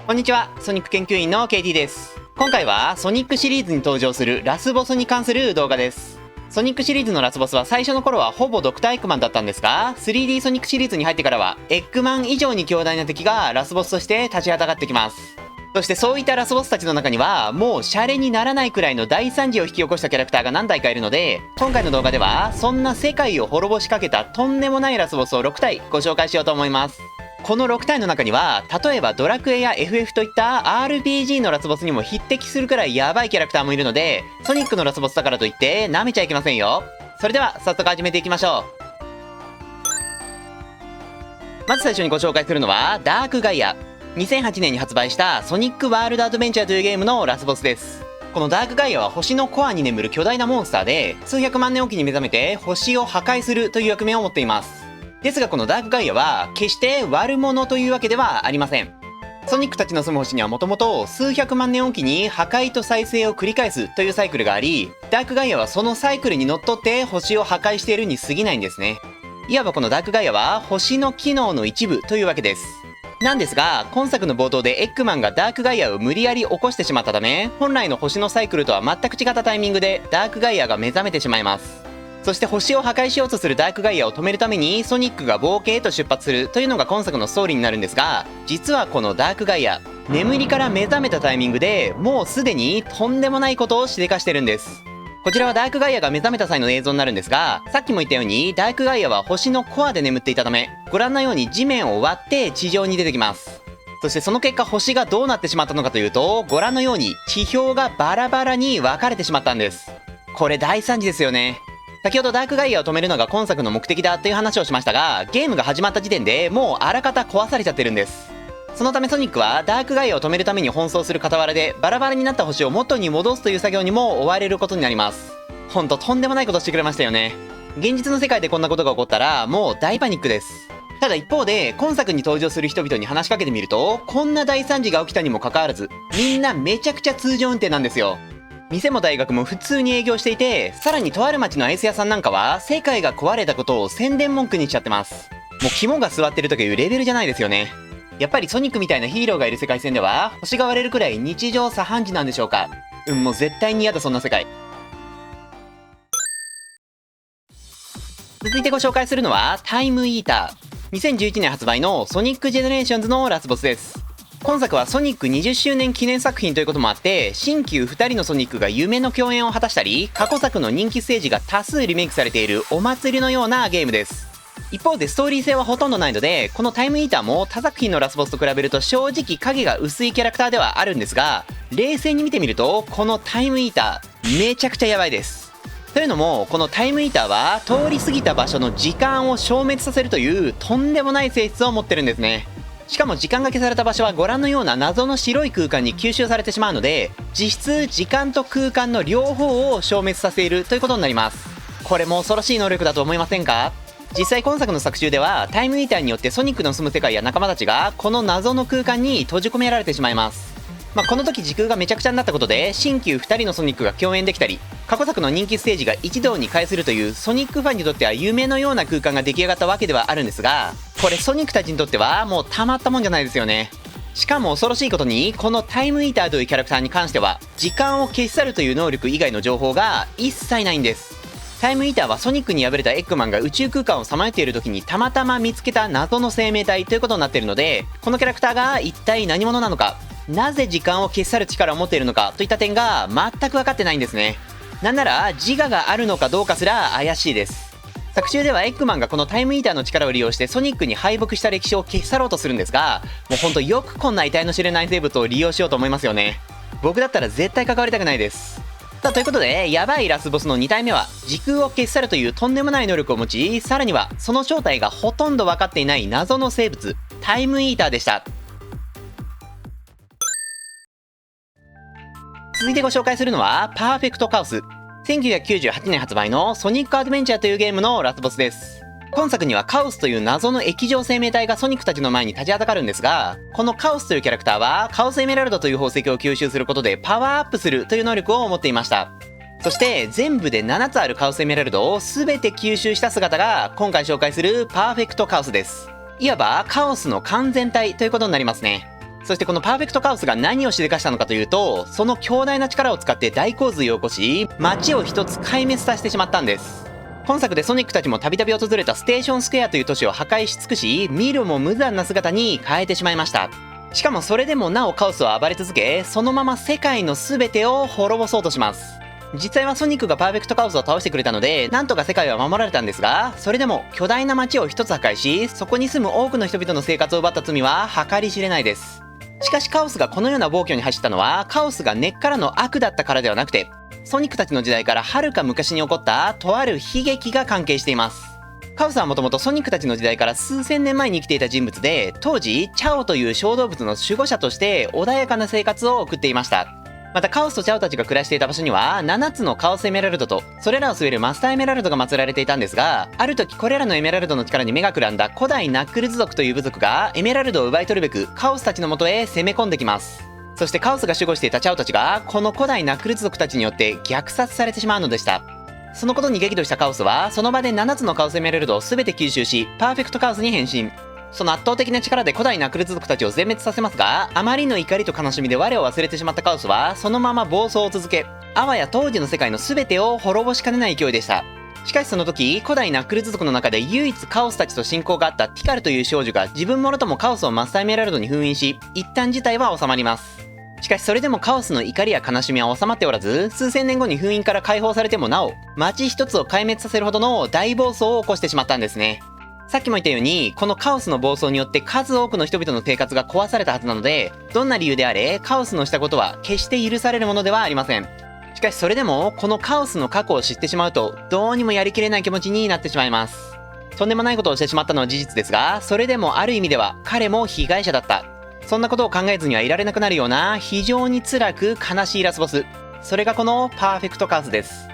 こんにちは、ソニック研究員の KT です。今回はソニックシリーズに登場するラスボスに関する動画です。ソニックシリーズのラスボスは最初の頃はほぼドクターエッグマンだったんですが、3D ソニックシリーズに入ってからはエッグマン以上に強大な敵がラスボスとして立ちはだかってきます。そしてそういったラスボスたちの中にはもうシャレにならないくらいの大惨事を引き起こしたキャラクターが何体かいるので、今回の動画ではそんな世界を滅ぼしかけたとんでもないラスボスを6体ご紹介しようと思います。この6体の中には例えばドラクエや FF といった RPG のラスボスにも匹敵するくらいヤバいキャラクターもいるので、ソニックのラスボスだからといって舐めちゃいけませんよ。それでは早速始めていきましょう。まず最初にご紹介するのはダークガイア。2008年に発売したソニックワールドアドベンチャーというゲームのラスボスです。このダークガイアは星のコアに眠る巨大なモンスターで、数百万年おきに目覚めて星を破壊するという役目を持っています。ですがこのダークガイアは決して悪者というわけではありません。ソニックたちの住む星にはもともと数百万年おきに破壊と再生を繰り返すというサイクルがあり、ダークガイアはそのサイクルにのっとって星を破壊しているに過ぎないんですね。いわばこのダークガイアは星の機能の一部というわけです。なんですが今作の冒頭でエッグマンがダークガイアを無理やり起こしてしまったため、本来の星のサイクルとは全く違ったタイミングでダークガイアが目覚めてしまいます。そして星を破壊しようとするダークガイアを止めるためにソニックが冒険へと出発するというのが今作のストーリーになるんですが、実はこのダークガイア、眠りから目覚めたタイミングでもうすでにとんでもないことをしでかしてるんです。こちらはダークガイアが目覚めた際の映像になるんですが、さっきも言ったようにダークガイアは星のコアで眠っていたため、ご覧のように地面を割って地上に出てきます。そしてその結果星がどうなってしまったのかというと、ご覧のように地表がバラバラに分かれてしまったんです。これ大惨事ですよね。先ほどダークガイアを止めるのが今作の目的だという話をしましたが、ゲームが始まった時点でもうあらかた壊されちゃってるんです。そのためソニックはダークガイアを止めるために奔走する傍らで、バラバラになった星を元に戻すという作業にも追われることになります。ほんととんでもないことしてくれましたよね。現実の世界でこんなことが起こったらもう大パニックです。ただ一方で今作に登場する人々に話しかけてみると、こんな大惨事が起きたにもかかわらずみんなめちゃくちゃ通常運転なんですよ。店も大学も普通に営業していて、さらにとある町のアイス屋さんなんかは世界が壊れたことを宣伝文句にしちゃってます。もう肝が据わってるとかいうレベルじゃないですよね。やっぱりソニックみたいなヒーローがいる世界線では星が割れるくらい日常茶飯事なんでしょうか。もう絶対に嫌だそんな世界。続いてご紹介するのはタイムイーター。2011年発売のソニックジェネレーションズのラスボスです。今作はソニック20周年記念作品ということもあって、新旧2人のソニックが夢の共演を果たしたり、過去作の人気ステージが多数リメイクされているお祭りのようなゲームです。一方でストーリー性はほとんどないので、このタイムイーターも他作品のラスボスと比べると正直影が薄いキャラクターではあるんですが、冷静に見てみるとこのタイムイーターめちゃくちゃヤバいです。というのもこのタイムイーターは通り過ぎた場所の時間を消滅させるというとんでもない性質を持ってるんですね。しかも時間が消された場所はご覧のような謎の白い空間に吸収されてしまうので、実質時間と空間の両方を消滅させるということになります。これも恐ろしい能力だと思いませんか？実際今作の作中ではタイムイーターによってソニックの住む世界や仲間たちがこの謎の空間に閉じ込められてしまいます。この時時空がめちゃくちゃになったことで新旧2人のソニックが共演できたり、過去作の人気ステージが一堂に会するというソニックファンにとっては夢のような空間が出来上がったわけではあるんですが、これソニックたちにとってはもうたまったもんじゃないですよね。しかも恐ろしいことにこのタイムイーターというキャラクターに関しては時間を消し去るという能力以外の情報が一切ないんです。タイムイーターはソニックに敗れたエッグマンが宇宙空間をさまよっている時にたまたま見つけた謎の生命体ということになっているので、このキャラクターが一体何者なのか、なぜ時間を消し去る力を持っているのかといった点が全く分かってないんですね。なんなら自我があるのかどうかすら怪しいです。作中ではエッグマンがこのタイムイーターの力を利用してソニックに敗北した歴史を消し去ろうとするんですが、もうほんとよくこんな得体の知れない生物を利用しようと思いますよね。僕だったら絶対関わりたくないです。さあということでヤバいラスボスの2体目は時空を消し去るというとんでもない能力を持ち、さらにはその正体がほとんど分かっていない謎の生物タイムイーターでした。続いてご紹介するのはパーフェクトカオス。1998年発売のソニックアドベンチャーというゲームのラスボスです。今作にはカオスという謎の液状生命体がソニックたちの前に立ちはだかるんですが、このカオスというキャラクターはカオスエメラルドという宝石を吸収することでパワーアップするという能力を持っていました。そして全部で7つあるカオスエメラルドを全て吸収した姿が今回紹介するパーフェクトカオスです。いわばカオスの完全体ということになりますね。そそしてこのパーフェクトカオスが何をしでかしたのかというと、その強大な力を使って大洪水を起こし、街を一つ壊滅させてしまったんです。今作でソニックたちもたびたび訪れたステーションスクエアという都市を破壊し尽くし、見るも無残な姿に変えてしまいました。しかもそれでもなおカオスは暴れ続け、そのまま世界の全てを滅ぼそうとします。実際はソニックがパーフェクトカオスを倒してくれたので、なんとか世界は守られたんですが、それでも巨大な街を一つ破壊し、そこに住む多くの人々の生活を奪った罪は計り知れないです。しかしカオスがこのような暴挙に走ったのは、カオスが根っからの悪だったからではなくて、ソニックたちの時代からはるか昔に起こったとある悲劇が関係しています。カオスはもともとソニックたちの時代から数千年前に生きていた人物で、当時チャオという小動物の守護者として穏やかな生活を送っていました。またカオスとチャオたちが暮らしていた場所には7つのカオスエメラルドとそれらを据えるマスターエメラルドが祀られていたんですが、ある時これらのエメラルドの力に目がくらんだ古代ナックルズ族という部族がエメラルドを奪い取るべくカオスたちの元へ攻め込んできます。そしてカオスが守護していたチャオたちがこの古代ナックルズ族たちによって虐殺されてしまうのでした。そのことに激怒したカオスはその場で7つのカオスエメラルドを全て吸収し、パーフェクトカオスに変身。その圧倒的な力で古代ナックルズ族たちを全滅させますが、あまりの怒りと悲しみで我を忘れてしまったカオスはそのまま暴走を続け、あわや当時の世界の全てを滅ぼしかねない勢いでした。しかしその時、古代ナックルズ族の中で唯一カオスたちと親交があったティカルという少女が自分もろともカオスをマスターエメラルドに封印し、一旦事態は収まります。しかしそれでもカオスの怒りや悲しみは収まっておらず、数千年後に封印から解放されてもなお、街一つを壊滅させるほどの大暴走を起こしてしまったんですね。さっきも言ったように、このカオスの暴走によって数多くの人々の生活が壊されたはずなので、どんな理由であれ、カオスのしたことは決して許されるものではありません。しかしそれでも、このカオスの過去を知ってしまうと、どうにもやりきれない気持ちになってしまいます。とんでもないことをしてしまったのは事実ですが、それでもある意味では彼も被害者だった。そんなことを考えずにはいられなくなるような非常に辛く悲しいラスボス。それがこのパーフェクトカオスです。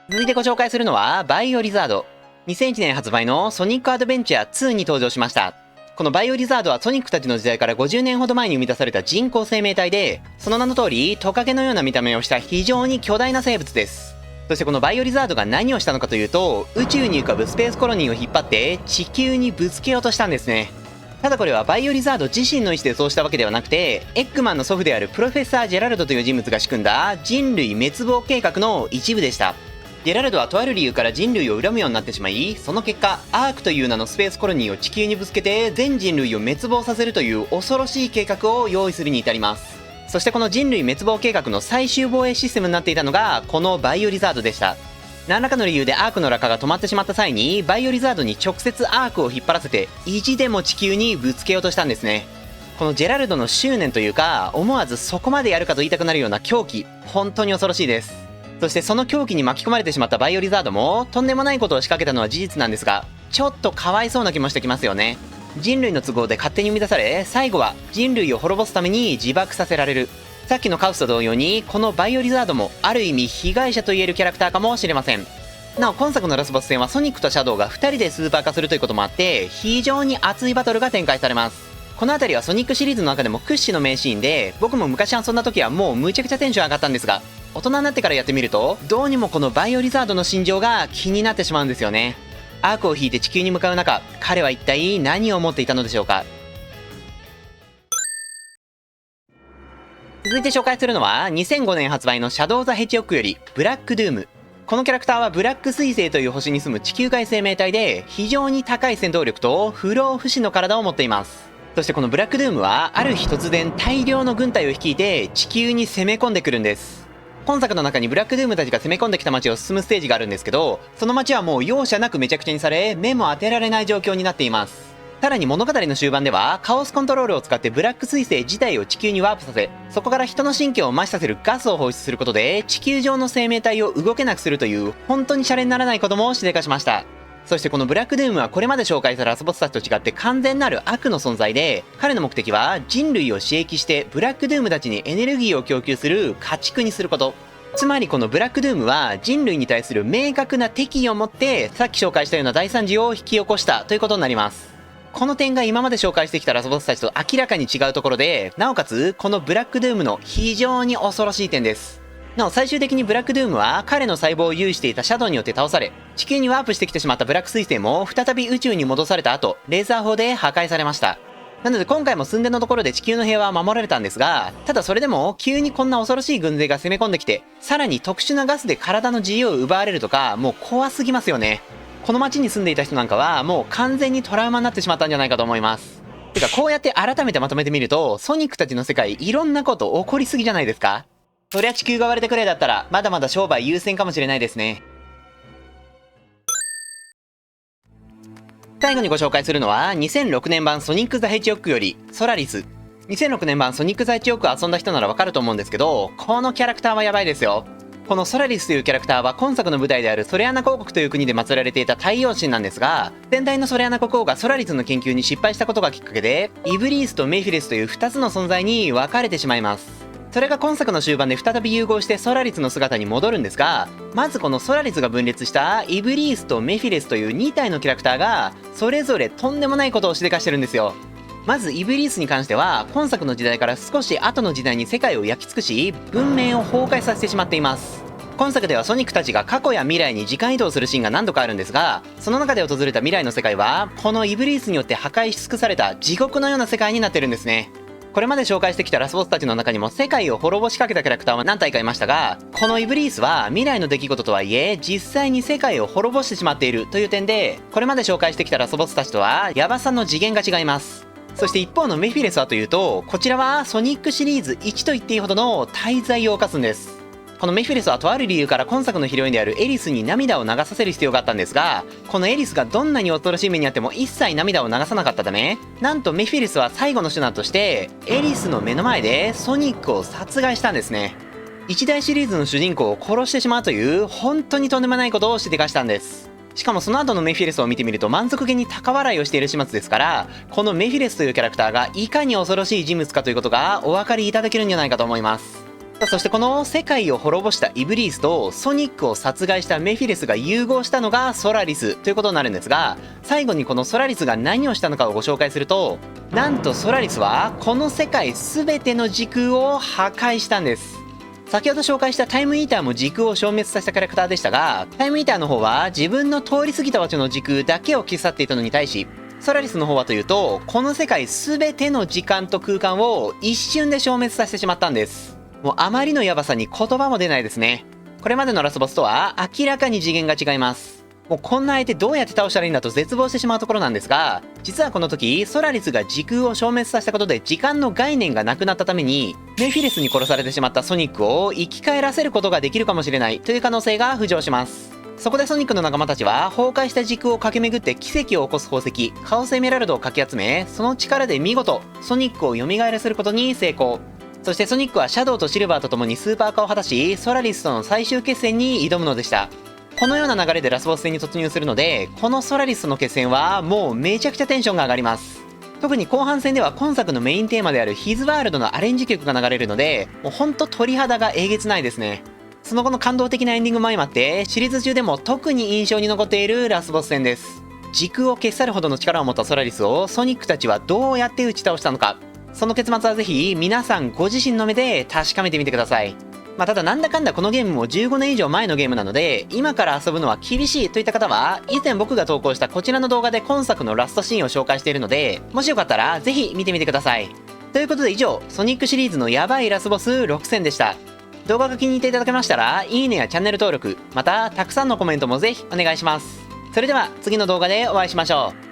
続いてご紹介するのはバイオリザード。2001年発売のソニックアドベンチャー2に登場しました。このバイオリザードはソニックたちの時代から50年ほど前に生み出された人工生命体で、その名の通りトカゲのような見た目をした非常に巨大な生物です。そしてこのバイオリザードが何をしたのかというと、宇宙に浮かぶスペースコロニーを引っ張って地球にぶつけようとしたんですね。ただこれはバイオリザード自身の意思でそうしたわけではなくて、エッグマンの祖父であるプロフェッサー・ジェラルドという人物が仕組んだ人類滅亡計画の一部でした。ジェラルドはとある理由から人類を恨むようになってしまい、その結果アークという名のスペースコロニーを地球にぶつけて全人類を滅亡させるという恐ろしい計画を用意するに至ります。そしてこの人類滅亡計画の最終防衛システムになっていたのがこのバイオリザードでした。何らかの理由でアークの落下が止まってしまった際に、バイオリザードに直接アークを引っ張らせて意地でも地球にぶつけようとしたんですね。このジェラルドの執念というか、思わずそこまでやるかと言いたくなるような狂気、本当に恐ろしいです。そしてその狂気に巻き込まれてしまったバイオリザードもとんでもないことを仕掛けたのは事実なんですが、ちょっとかわいそうな気もしてきますよね。人類の都合で勝手に生み出され、最後は人類を滅ぼすために自爆させられる。さっきのカウスと同様に、このバイオリザードもある意味被害者と言えるキャラクターかもしれません。なお今作のラスボス戦はソニックとシャドウが2人でスーパー化するということもあって、非常に熱いバトルが展開されます。この辺りはソニックシリーズの中でも屈指の名シーンで、僕も昔遊んだ時はもうむちゃくちゃテンション上がったんですが、大人になってからやってみるとどうにもこのバイオリザードの心情が気になってしまうんですよね。アークを引いて地球に向かう中、彼は一体何を思っていたのでしょうか。続いて紹介するのは2005年発売のシャドウ・ザ・ヘチオックよりブラック・ドゥーム。このキャラクターはブラック彗星という星に住む地球外生命体で、非常に高い戦闘力と不老不死の体を持っています。そしてこのブラック・ドゥームはある日突然大量の軍隊を率いて地球に攻め込んでくるんです。今作の中にブラック・ドゥームたちが攻め込んできた街を進むステージがあるんですけど、その街はもう容赦なくめちゃくちゃにされ、目も当てられない状況になっています。さらに物語の終盤ではカオスコントロールを使ってブラック彗星自体を地球にワープさせ、そこから人の神経を麻痺させるガスを放出することで地球上の生命体を動けなくするという本当にシャレにならないこともしでかしました。そしてこのブラック・ドゥームはこれまで紹介したラスボスたちと違って完全なる悪の存在で、彼の目的は人類を刺激してブラック・ドゥームたちにエネルギーを供給する家畜にすること。つまりこのブラック・ドゥームは人類に対する明確な敵意を持ってさっき紹介したような大惨事を引き起こしたということになります。この点が今まで紹介してきたラスボスたちと明らかに違うところで、なおかつこのブラック・ドゥームの非常に恐ろしい点です。なお最終的にブラックドゥームは彼の細胞を有していたシャドウによって倒され、地球にワープしてきてしまったブラック彗星も再び宇宙に戻された後、レーザー砲で破壊されました。なので今回も寸前のところで地球の平和は守られたんですが、ただそれでも急にこんな恐ろしい軍勢が攻め込んできて、さらに特殊なガスで体の自由を奪われるとか、もう怖すぎますよね。この街に住んでいた人なんかはもう完全にトラウマになってしまったんじゃないかと思います。てかこうやって改めてまとめてみると、ソニックたちの世界いろんなこと起こりすぎじゃないですか。そりゃ地球が割れたくらいだったらまだまだ商売優先かもしれないですね。最後にご紹介するのは2006年版ソニック・ザ・ヘッジホッグよりソラリス。2006年版ソニック・ザ・ヘッジホッグ遊んだ人ならわかると思うんですけど、このキャラクターはやばいですよ。このソラリスというキャラクターは今作の舞台であるソレアナ公国という国で祀られていた太陽神なんですが、先代のソレアナ国王がソラリスの研究に失敗したことがきっかけで、イブリースとメフィレスという2つの存在に分かれてしまいます。それが今作の終盤で再び融合してソラリスの姿に戻るんですが、まずこのソラリスが分裂したイブリースとメフィレスという2体のキャラクターがそれぞれとんでもないことをしでかしてるんですよ。まずイブリースに関しては今作の時代から少し後の時代に世界を焼き尽くし文明を崩壊させてしまっています。今作ではソニックたちが過去や未来に時間移動するシーンが何度かあるんですが、その中で訪れた未来の世界はこのイブリースによって破壊し尽くされた地獄のような世界になってるんですね。これまで紹介してきたラスボスたちの中にも世界を滅ぼしかけたキャラクターは何体かいましたが、このイブリースは未来の出来事とはいえ実際に世界を滅ぼしてしまっているという点で、これまで紹介してきたラスボスたちとはヤバさの次元が違います。そして一方のメフィレスはというと、こちらはソニックシリーズ1と言っていいほどの大罪を犯すんです。このメフィレスはとある理由から今作のヒロインであるエリスに涙を流させる必要があったんですが、このエリスがどんなに恐ろしい目にあっても一切涙を流さなかったため、なんとメフィレスは最後の手段としてエリスの目の前でソニックを殺害したんですね。一大シリーズの主人公を殺してしまうという本当にとんでもないことをしでかしたんです。しかもその後のメフィレスを見てみると満足げに高笑いをしている始末ですから、このメフィレスというキャラクターがいかに恐ろしい人物かということがお分かりいただけるんじゃないかと思います。そしてこの世界を滅ぼしたイブリースとソニックを殺害したメフィレスが融合したのがソラリスということになるんですが、最後にこのソラリスが何をしたのかをご紹介すると、なんとソラリスはこの世界全ての時空を破壊したんです。先ほど紹介したタイムイーターも時空を消滅させたキャラクターでしたが、タイムイーターの方は自分の通り過ぎた場所の時空だけを消し去っていたのに対し、ソラリスの方はというとこの世界全ての時間と空間を一瞬で消滅させてしまったんです。もうあまりのヤバさに言葉も出ないですね。これまでのラスボスとは明らかに次元が違います。もうこんな相手どうやって倒したらいいんだと絶望してしまうところなんですが、実はこの時ソラリスが時空を消滅させたことで時間の概念がなくなったために、メフィレスに殺されてしまったソニックを生き返らせることができるかもしれないという可能性が浮上します。そこでソニックの仲間たちは崩壊した時空を駆け巡って奇跡を起こす宝石カオスエメラルドをかき集め、その力で見事ソニックを蘇らせることに成功。そしてソニックはシャドウとシルバーと共にスーパー化を果たし、ソラリスとの最終決戦に挑むのでした。このような流れでラスボス戦に突入するので、このソラリスとの決戦はもうめちゃくちゃテンションが上がります。特に後半戦では今作のメインテーマであるヒズワールドのアレンジ曲が流れるので、もうほんと鳥肌がえげつないですね。その後の感動的なエンディングも相まって、シリーズ中でも特に印象に残っているラスボス戦です。時空を消し去るほどの力を持ったソラリスをソニックたちはどうやって打ち倒したのか、その結末はぜひ皆さんご自身の目で確かめてみてください。ただなんだかんだこのゲームも15年以上前のゲームなので、今から遊ぶのは厳しいといった方は、以前僕が投稿したこちらの動画で今作のラストシーンを紹介しているので、もしよかったらぜひ見てみてください。ということで以上、ソニックシリーズのヤバいラスボス6戦でした。動画が気に入っていただけましたら、いいねやチャンネル登録、またたくさんのコメントもぜひお願いします。それでは次の動画でお会いしましょう。